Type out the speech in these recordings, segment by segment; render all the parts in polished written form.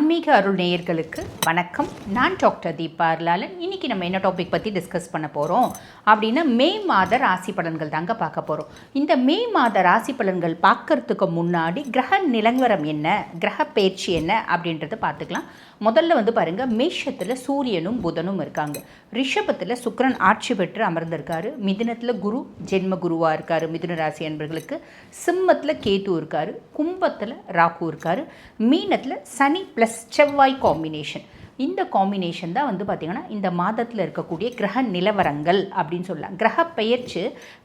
ஆன்மீக அருள் நேயர்களுக்கு வணக்கம். நான் டாக்டர் தீபா அருளாளன். இன்றைக்கி நம்ம என்ன டாபிக் பற்றி டிஸ்கஸ் பண்ண போகிறோம் அப்படின்னா மே மாத ராசி பலன்கள் தாங்க பார்க்க போகிறோம். இந்த மே மாத ராசி பலன்கள் பார்க்கறதுக்கு முன்னாடி கிரக நிலவரம் என்ன, கிரக பயிற்சி என்ன அப்படின்றத பார்த்துக்கலாம். முதல்ல பாருங்கள், மேஷத்தில் சூரியனும் புதனும் இருக்காங்க. ரிஷபத்தில் சுக்கிரன் ஆட்சி பெற்று அமர்ந்திருக்காரு. மிதுனத்தில் குரு ஜென்ம குருவாக இருக்கார் மிதுன ராசி அன்பர்களுக்கு. சிம்மத்தில் கேது இருக்கார். கும்பத்தில் ராகு இருக்கார். மீனத்தில் சனி ப்ளஸ் செவ்வாய் காம்பினேஷன். இந்த காம்பினேஷன் தான் பார்த்திங்கன்னா இந்த மாதத்தில் இருக்கக்கூடிய கிரக நிலவரங்கள் அப்படின்னு சொல்லலாம். கிரக பெயர்ச்சி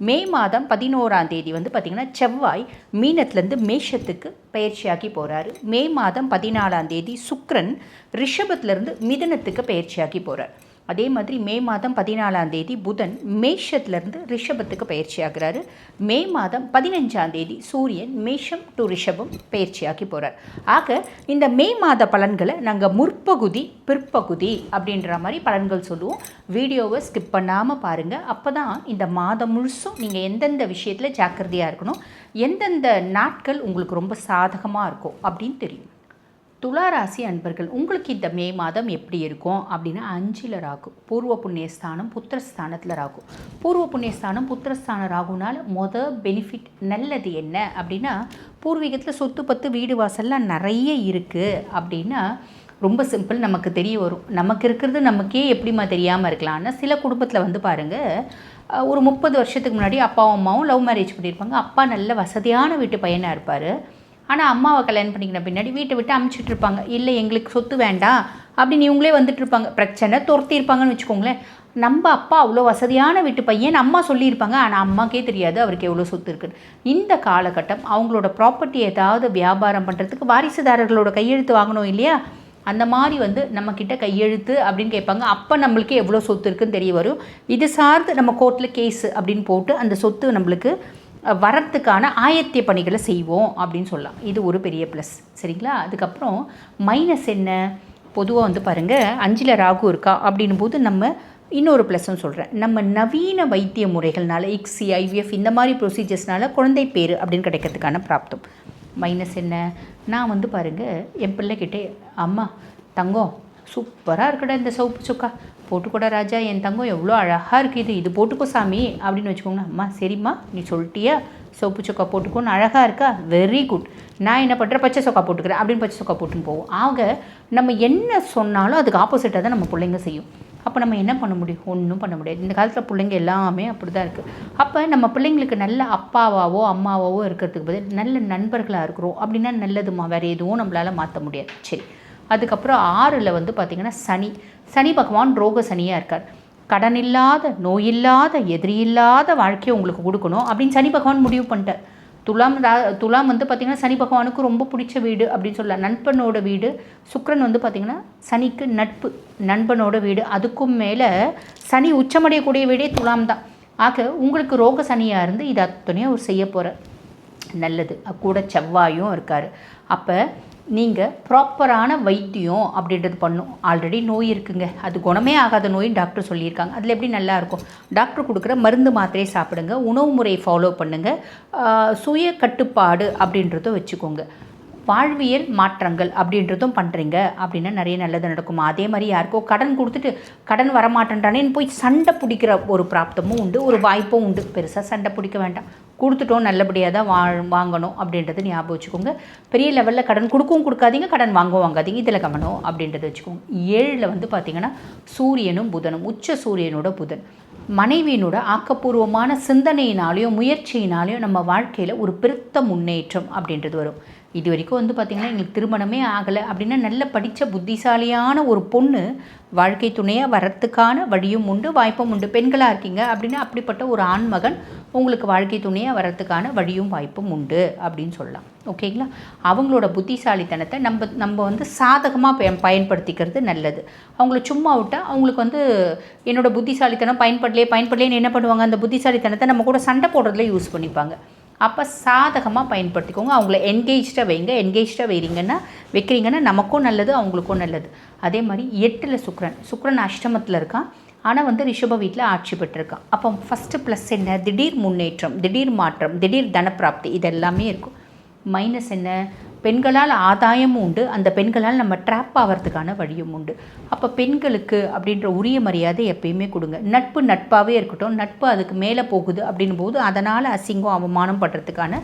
மே மாதம் 11ஆம் தேதி பார்த்திங்கன்னா செவ்வாய் மீனத்துலேருந்து மேஷத்துக்கு பயிற்சியாக்கி போகிறாரு. மே மாதம் 14ஆம் தேதி சுக்கிரன் ரிஷபத்திலேருந்து மிதுனத்துக்கு பயிற்சியாக்கி போகிறார். அதே மாதிரி மே மாதம் 14ஆம் தேதி புதன் மேஷத்துலேருந்து ரிஷபத்துக்கு பயிற்சி ஆகிறாரு. மே மாதம் 15ஆம் தேதி சூரியன் மேஷம் டு ரிஷபம் பயிற்சியாக்கி போகிறார். ஆக இந்த மே மாத பலன்களை நாங்கள் முற்பகுதி பிற்பகுதி அப்படின்ற மாதிரி பலன்கள் சொல்லுவோம். வீடியோவை ஸ்கிப் பண்ணாமல் பாருங்கள். அப்போ தான் இந்த மாதம் முழுசும் நீங்கள் எந்தெந்த விஷயத்தில் ஜாக்கிரதையாக இருக்கணும், எந்தெந்த நாட்கள் உங்களுக்கு ரொம்ப சாதகமாக இருக்கும் அப்படின்னு தெரியும். துளாராசி அன்பர்கள், உங்களுக்கு இந்த மே மாதம் எப்படி இருக்கும் அப்படின்னா 5ல் ராகு, பூர்வ புண்ணியஸ்தானம் புத்திரஸ்தானத்தில் ராகு. பூர்வ புண்ணியஸ்தானம் புத்திரஸ்தானம் ராகுனால் பெனிஃபிட் நல்லது என்ன அப்படின்னா, பூர்வீகத்தில் சொத்து பத்து வீடு வாசல்லாம் நிறைய இருக்குது அப்படின்னா ரொம்ப சிம்பிள், நமக்கு தெரிய வரும். நமக்கு இருக்கிறது நமக்கே எப்படிமா தெரியாமல் இருக்கலாம்னா, சில குடும்பத்தில் பாருங்கள், ஒரு 30 வருஷத்துக்கு முன்னாடி அப்பாவும் அம்மாவும் லவ் மேரேஜ் பண்ணியிருப்பாங்க. அப்பா நல்ல வசதியான வீட்டு பையனாக இருப்பார். ஆனால் அம்மாவை கல்யாணம் பண்ணிக்கின பின்னாடி வீட்டை விட்டு அமுச்சிட்ருப்பாங்க. இல்லை எங்களுக்கு சொத்து வேண்டாம் அப்படின்னு இவங்களே வந்துட்டுருப்பாங்க. பிரச்சனை துரத்தியிருப்பாங்கன்னு வச்சுக்கோங்களேன். நம்ம அப்பா அவ்வளோ வசதியான வீட்டு பையன் அம்மா சொல்லியிருப்பாங்க, ஆனால் அம்மாக்கே தெரியாது அவருக்கு எவ்வளோ சொத்து இருக்குன்னு. இந்த காலகட்டம் அவங்களோட ப்ராப்பர்ட்டி ஏதாவது வியாபாரம் பண்ணுறதுக்கு வாரிசுதாரர்களோட கையெழுத்து வாங்கணும் இல்லையா, அந்த மாதிரி நம்மக்கிட்ட கையெழுத்து அப்படின்னு கேட்பாங்க. அப்போ நம்மளுக்கு எவ்வளோ சொத்து இருக்குன்னு தெரிய வரும். இது சார்ந்து நம்ம கோர்ட்டில் கேஸு அப்படின்னு போட்டு அந்த சொத்து நம்மளுக்கு வரத்துக்கான ஆயத்திய பணிகளை செய்வோம் அப்படின்னு சொல்லலாம். இது ஒரு பெரிய ப்ளஸ், சரிங்களா. அதுக்கப்புறம் மைனஸ் என்ன, பொதுவாக பாருங்கள் 5ல் ராகு இருக்கா அப்படின்னும் போது நம்ம இன்னொரு ப்ளஸ்ன்னு சொல்கிறேன். நம்ம நவீன வைத்திய முறைகள்னால ICSI IVF இந்த மாதிரி ப்ரொசீஜர்ஸ்னால குழந்தை பேர் அப்படின்னு கிடைக்கிறதுக்கான பிராப்தம். மைனஸ் என்ன, நான் பாருங்கள் என் பிள்ளைகிட்டே, அம்மா தங்கம் சூப்பராக இருக்கடா இந்த சோப்பு சுக்கா போட்டுக்கூட ராஜா, என் தங்கம் எவ்வளோ அழகாக இருக்குது, இது போட்டுக்கோ சாமி அப்படின்னு வச்சுக்கோங்க. அம்மா சரிம்மா நீ சொல்லிட்டியா, சோப்பு சொக்கா போட்டுக்கோன்னு அழகாக இருக்கா, வெரி குட், நான் என்ன பண்ணுறேன் பச்சை சொக்கா போட்டுக்கிறேன் அப்படின்னு பச்சை சொக்கா போட்டுன்னு போவோம். ஆக நம்ம என்ன சொன்னாலும் அதுக்கு ஆப்போசிட்டாக தான் நம்ம பிள்ளைங்க செய்யும். அப்போ நம்ம என்ன பண்ண முடியும், ஒன்றும் பண்ண முடியாது. இந்த காலத்தில் பிள்ளைங்க எல்லாமே அப்படி தான் இருக்குது. அப்போ நம்ம பிள்ளைங்களுக்கு நல்ல அப்பாவாவோ அம்மாவாவோ இருக்கிறதுக்கு பதில் நல்ல நண்பர்களாக இருக்கிறோம் அப்படின்னா நல்லதுமா, வேறு எதுவும் நம்மளால் மாற்ற முடியாது. சரி, அதுக்கப்புறம் 6ல் பார்த்திங்கன்னா சனி பகவான் ரோக சனியாக இருக்கார். கடன் இல்லாத நோயில்லாத எதிரி இல்லாத வாழ்க்கையை உங்களுக்கு கொடுக்கணும் அப்படின்னு சனி பகவான் முடிவு பண்ணிட்டார். துலாம் பார்த்திங்கன்னா சனி பகவானுக்கு ரொம்ப பிடிச்ச வீடு அப்படின்னு சொல்லலாம். நண்பனோட வீடு. சுக்கிரன் பார்த்திங்கன்னா சனிக்கு நட்பு, நண்பனோட வீடு. அதுக்கும் மேலே சனி உச்சமடையக்கூடிய வீடே துலாம் தான். ஆக உங்களுக்கு ரோக சனியாக இருந்து இது அத்தனையும் அவர் செய்ய போகிற நல்லது. கூட செவ்வாயும் இருக்கார். அப்போ நீங்கள் ப்ராப்பரான வைத்தியம் அப்படின்றது பண்ணும். ஆல்ரெடி நோய் இருக்குங்க, அது குணமே ஆகாத நோயின்னு டாக்டர் சொல்லியிருக்காங்க. அதில் எப்படி நல்லாயிருக்கும், டாக்டர் கொடுக்குற மருந்து மாத்திரையை சாப்பிடுங்க, உணவு முறையை ஃபாலோ பண்ணுங்கள், சுய கட்டுப்பாடு அப்படின்றத வச்சுக்கோங்க, வாழ்வியல் மாற்றங்கள் அப்படின்றதும் பண்ணுறீங்க அப்படின்னா நிறைய நல்லது நடக்குமா. அதே மாதிரி யாருக்கோ கடன் கொடுத்துட்டு கடன் வரமாட்டேன்றானேன்னு போய் சண்டை பிடிக்கிற ஒரு பிராப்தமும் உண்டு, ஒரு வாய்ப்பும் உண்டு. பெருசாக சண்டை பிடிக்க வேண்டாம், கொடுத்துட்டோம் நல்லபடியாக தான் வாங்கணும் அப்படின்றது ஞாபகம் வச்சுக்கோங்க. பெரிய லெவலில் கடன் கொடுக்கவும் கொடுக்காதீங்க, கடன் வாங்காதீங்க, இதில் கவனம் அப்படின்றத வச்சுக்கோங்க. 7ல் பார்த்திங்கன்னா சூரியனும் புதனும், உச்ச சூரியனோட புதன். மனைவியினோட ஆக்கப்பூர்வமான சிந்தனையினாலேயும் முயற்சியினாலேயும் நம்ம வாழ்க்கையில் ஒரு பெருத்த முன்னேற்றம் அப்படின்றது வரும். இது வரைக்கும் பார்த்திங்கன்னா எங்களுக்கு திருமணமே ஆகலை அப்படின்னா நல்ல படித்த புத்திசாலியான ஒரு பொண்ணு வாழ்க்கை துணையாக வரத்துக்கான வழியும் உண்டு, வாய்ப்பும் உண்டு. பெண்களாக இருக்கீங்க அப்படின்னா அப்படிப்பட்ட ஒரு ஆண்மகன் உங்களுக்கு வாழ்க்கை துணையாக வரத்துக்கான வழியும் வாய்ப்பும் உண்டு அப்படின்னு சொல்லலாம். ஓகேங்களா. அவங்களோட புத்திசாலித்தனத்தை நம்ம சாதகமாக பயன்படுத்திக்கிறது நல்லது. அவங்கள சும்மா விட்டால் அவங்களுக்கு என்னோடய புத்திசாலித்தனம் பயன்படலேன்னு என்ன பண்ணுவாங்க, அந்த புத்திசாலித்தனத்தை நம்ம கூட சண்டை போடுறதுல யூஸ் பண்ணிப்பாங்க. அப்போ சாதகமாக பயன்படுத்திக்கோங்க. அவங்கள என்கேஜ்டாக வைக்கிறீங்கன்னா நமக்கும் நல்லது, அவங்களுக்கும் நல்லது. அதே மாதிரி 8ல் சுக்கிரன் அஷ்டமத்தில் இருக்கான். ஆனால் ரிஷப வீட்டில் ஆட்சி பெற்றிருக்கான். அப்போ ஃபஸ்ட்டு ப்ளஸ் என்ன, திடீர் முன்னேற்றம், திடீர் மாற்றம், திடீர் தனப்பிராப்தி, இதெல்லாமே இருக்கும். மைனஸ் என்ன, பெண்களால் ஆதாயமும் உண்டு, அந்த பெண்களால் நம்ம ட்ராப் ஆகிறதுக்கான வழியும் உண்டு. அப்போ பெண்களுக்கு அப்படின்ற உரிய மரியாதை எப்பயுமே கொடுங்க. நட்பு நட்பாகவே இருக்கட்டும், நட்பு அதுக்கு மேலே போகுது அப்படின் போது அதனால் அசிங்கம் அவமானம் படுறதுக்கான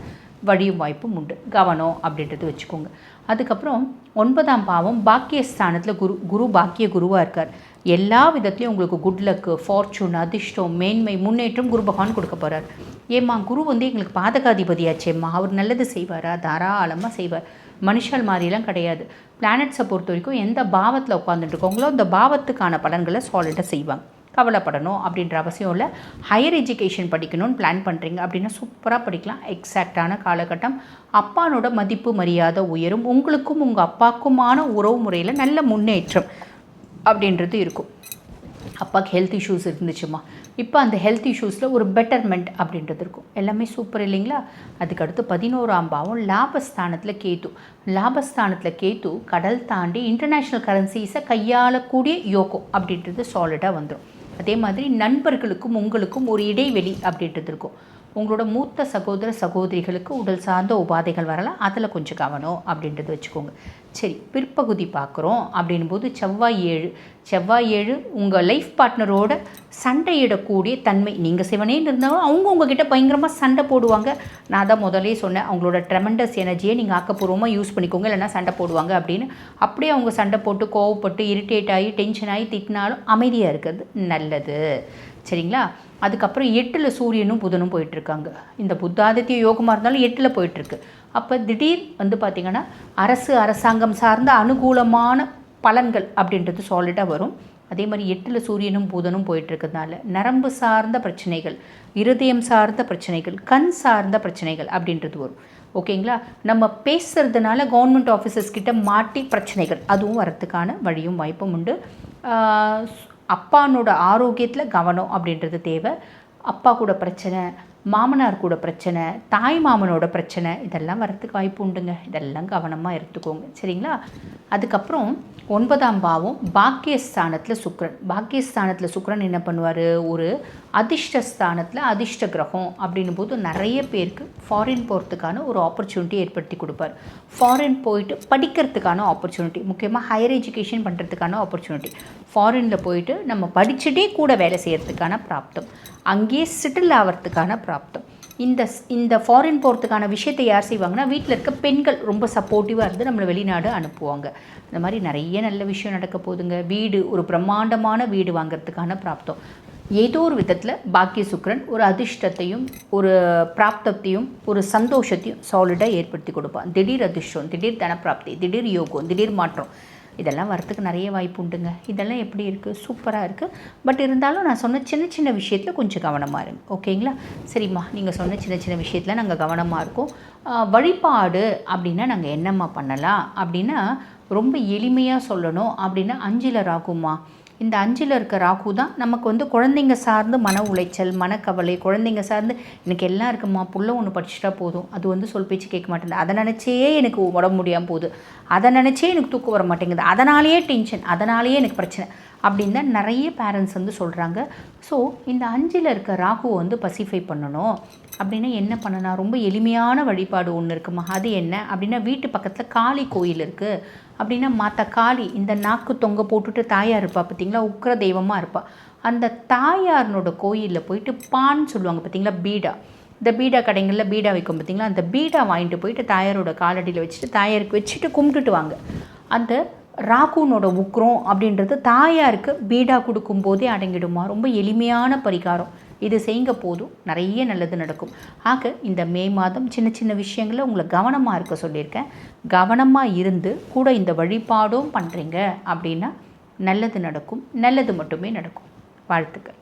வழியும் வாய்ப்பும் உண்டு. கவனம் அப்படின்றது வச்சுக்கோங்க. அதுக்கப்புறம் 9ஆம் பாவம் பாக்கியஸ்தானத்தில் குரு பாக்கிய குருவாக இருக்கார். எல்லா விதத்துலேயும் உங்களுக்கு குட் லக்கு, ஃபார்ச்சூன், அதிர்ஷ்டம், மேன்மை, முன்னேற்றம் குரு பகவான் கொடுக்க போகிறார். ஏம்மா குரு எங்களுக்கு பாதகாதிபதியாச்சேம்மா, அவர் நல்லது செய்வாரா? தாராளமாக செய்வார். மனுஷால் மாதிரிலாம் கிடையாது. பிளானட்ஸை பொறுத்த வரைக்கும் எந்த பாவத்தில் உட்காந்துட்டு இருக்கோங்களோ அந்த பாவத்துக்கான பலன்களை சாலிடாக செய்வாங்க. கவலைப்படணும் அப்படின்ற அவசியம் இல்லை. ஹையர் எஜுகேஷன் படிக்கணும்னு பிளான் பண்ணுறீங்க அப்படின்னா சூப்பராக படிக்கலாம். எக்ஸாக்டான காலகட்டம். அப்பானோட மதிப்பு மரியாதை உயரும். உங்களுக்கும் உங்கள் அப்பாவுக்குமான உறவு முறையில் நல்ல முன்னேற்றம் அப்படின்றது இருக்கும். அப்பாவுக்கு ஹெல்த் இஷ்யூஸ் இருந்துச்சுமா, இப்போ அந்த ஹெல்த் இஷ்யூஸில் ஒரு பெட்டர்மெண்ட் அப்படின்றது இருக்கும். எல்லாமே சூப்பர் இல்லைங்களா? அதுக்கடுத்து 11ஆம் பாவம் லாபஸ்தானத்தில் கேத்து. லாபஸ்தானத்தில் கேத்து கடல் தாண்டி இன்டர்நேஷ்னல் கரன்சிஸை கையாளக்கூடிய யோகம் அப்படின்றது சாலிடாக வந்துடும். அதே மாதிரி நண்பர்களுக்கும் உங்களுக்கும் ஒரு இடைவெளி அப்படின்றது இருக்கும். உங்களோட மூத்த சகோதர சகோதரிகளுக்கு உடல் சார்ந்த உபாதைகள் வரலாம், அதில் கொஞ்சம் கவனம் அப்படின்றது வச்சுக்கோங்க. சரி, பிற்பகுதி பார்க்குறோம் அப்படின்போது செவ்வாய் 7 உங்கள் லைஃப் பார்ட்னரோட சண்டையிடக்கூடிய தன்மை. நீங்கள் சிவனேன்னு இருந்தாலும் அவங்க உங்ககிட்ட பயங்கரமாக சண்டை போடுவாங்க. நான் தான் முதலே சொன்னேன், அவங்களோட ட்ரெமெண்டஸ் எனர்ஜியை நீங்கள் ஆக்கப்பூர்வமாக யூஸ் பண்ணிக்கோங்க, இல்லைன்னா சண்டை போடுவாங்க அப்படின்னு. அப்படியே அவங்க சண்டை போட்டு கோவப்பட்டு இரிட்டேட் ஆகி டென்ஷன் ஆகி திட்டினாலும் அமைதியாக இருக்கிறது நல்லது. சரிங்களா? அதுக்கப்புறம் 8ல் சூரியனும் புதனும் போயிட்டுருக்காங்க. இந்த புத்தாதித்ய யோகமாக இருந்தாலும் 8ல் போயிட்டுருக்கு. அப்போ திடீர் பார்த்திங்கன்னா அரசாங்கம் சார்ந்த அனுகூலமான பலன்கள் அப்படின்றது சாலிடாக வரும். அதே மாதிரி 8ல் சூரியனும் புதனும் போயிட்டுருக்கிறதுனால நரம்பு சார்ந்த பிரச்சனைகள், இருதயம் சார்ந்த பிரச்சனைகள், கண் சார்ந்த பிரச்சனைகள் அப்படின்றது வரும். ஓகேங்களா? நம்ம பேசுகிறதுனால கவர்மெண்ட் ஆஃபீஸர்ஸ் கிட்ட மாட்டி பிரச்சனைகள் அதுவும் வரத்துக்கான வழியும் வாய்ப்பும் உண்டு. அப்பானோட ஆரோக்கியத்தில் கவனம் அப்படின்றது தேவை. அப்பா கூட பிரச்சனை, மாமனார் கூட பிரச்சனை, தாய் மாமனோட பிரச்சனை இதெல்லாம் வரத்துக்கு வாய்ப்பு உண்டுங்க. இதெல்லாம் கவனமாக எடுத்துக்கோங்க. சரிங்களா? அதுக்கப்புறம் 9ஆம் பாவம் பாக்கியஸ்தானத்தில் சுக்கிரன். பாக்கியஸ்தானத்தில் சுக்கிரன் என்ன பண்ணுவார்? ஒரு அதிர்ஷ்டஸ்தானத்தில் அதிர்ஷ்ட கிரகம் அப்படின்னும் போது நிறைய பேருக்கு ஃபாரின் போகிறதுக்கான ஒரு ஆப்பர்ச்சுனிட்டி ஏற்படுத்தி கொடுப்பார். ஃபாரின் போயிட்டு படிக்கிறதுக்கான ஆப்பர்ச்சுனிட்டி, முக்கியமாக ஹையர் எஜுகேஷன் பண்ணுறதுக்கான ஆப்பர்ச்சுனிட்டி. ஃபாரினில் போயிட்டு நம்ம படிச்சுட்டே கூட வேலை செய்கிறதுக்கான பிராப்தம், அங்கேயே செட்டில் ஆகிறதுக்கான பிராப்தம். இந்த ஃபாரின் போகிறதுக்கான விஷயத்தை யார் செய்வாங்கன்னா வீட்டில் இருக்க பெண்கள் ரொம்ப சப்போர்ட்டிவாக இருந்து நம்மளை வெளிநாடு அனுப்புவாங்க. இந்த மாதிரி நிறைய நல்ல விஷயம் நடக்க போகுதுங்க. வீடு, ஒரு பிரம்மாண்டமான வீடு வாங்கிறதுக்கான பிராப்தம். ஏதோ ஒரு விதத்தில் பாக்கிய சுக்கிரன் ஒரு அதிர்ஷ்டத்தையும் ஒரு பிராப்தத்தையும் ஒரு சந்தோஷத்தையும் சாலிடாக ஏற்படுத்தி கொடுப்பான். திடீர் அதிர்ஷ்டம், திடீர் தனப்பிராப்தி, திடீர் யோகம், திடீர் மாற்றம் இதெல்லாம் வரத்துக்கு நிறைய வாய்ப்பு உண்டுங்க. இதெல்லாம் எப்படி இருக்குது? சூப்பராக இருக்குது. பட் இருந்தாலும் நான் சொன்ன சின்ன சின்ன விஷயத்தில் கொஞ்சம் கவனமாக இருங்க. ஓகேங்களா? சரிம்மா, நீங்கள் சொன்ன சின்ன சின்ன விஷயத்தில் நாங்கள் கவனமாக இருக்கோம். வழிபாடு அப்படின்னா நாங்கள் என்னம்மா பண்ணலாம் அப்படின்னா, ரொம்ப எளிமையாக சொல்லணும் அப்படின்னா 5ல் ராகுமா. இந்த 5ல் இருக்க ராகு தான் நமக்கு குழந்தைங்க சார்ந்து மன உளைச்சல், மனக்கவலை, குழந்தைங்க சார்ந்து எனக்கு எல்லாம் இருக்குமா, புள்ள ஒன்று படிச்சுட்டா போதும், அது சொல் பேச்சு கேட்க மாட்டேங்குது, அதை நினச்சே எனக்கு உடம்பு முடியாமல் போகுது, அதை நினச்சே எனக்கு தூக்கம் வர மாட்டேங்குது, அதனாலேயே டென்ஷன், அதனாலேயே எனக்கு பிரச்சனை அப்படின்னு தான் நிறைய பேரண்ட்ஸ் சொல்கிறாங்க. ஸோ இந்த 5ல் இருக்க ராகுவை பசிஃபை பண்ணணும் அப்படின்னா என்ன பண்ணலாம்? ரொம்ப எளிமையான வழிபாடு ஒன்று இருக்குமா. அது என்ன அப்படின்னா, வீட்டு பக்கத்தில் காளி கோயில் இருக்குது அப்படின்னா, மாதா காளி இந்த நாக்கு தொங்க போட்டுட்டு தாயார் இருப்பா பார்த்திங்களா, உக்கிர தெய்வமாக இருப்பா. அந்த தாயார்னோட கோயிலில் போயிட்டு பான்னு சொல்லுவாங்க பார்த்திங்களா, பீடா. இந்த பீடா கடைகளில் பீடா வைக்கும் பார்த்திங்களா, அந்த பீடா வாங்கிட்டு போயிட்டு தாயாரோட காலடியில் வச்சுட்டு தாயாருக்கு வச்சுட்டு கும்பிட்டுட்டு வாங்க. அந்த ராகுனோட உக்ரம் அப்படின்றது தாயாருக்கு பீடா கொடுக்கும்போதே அடங்கிடுமா. ரொம்ப எளிமையான பரிகாரம். இது செய்யுங்க போதும், நிறைய நல்லது நடக்கும். ஆக இந்த மே மாதம் சின்ன சின்ன விஷயங்களில் உங்களை கவனமாக இருக்க சொல்லியிருக்கேன். கவனமாக இருந்து கூட இந்த வழிபாடும் பண்ணுறீங்க அப்படின்னா நல்லது நடக்கும். நல்லது மட்டுமே நடக்கும். வாழ்த்துக்கள்.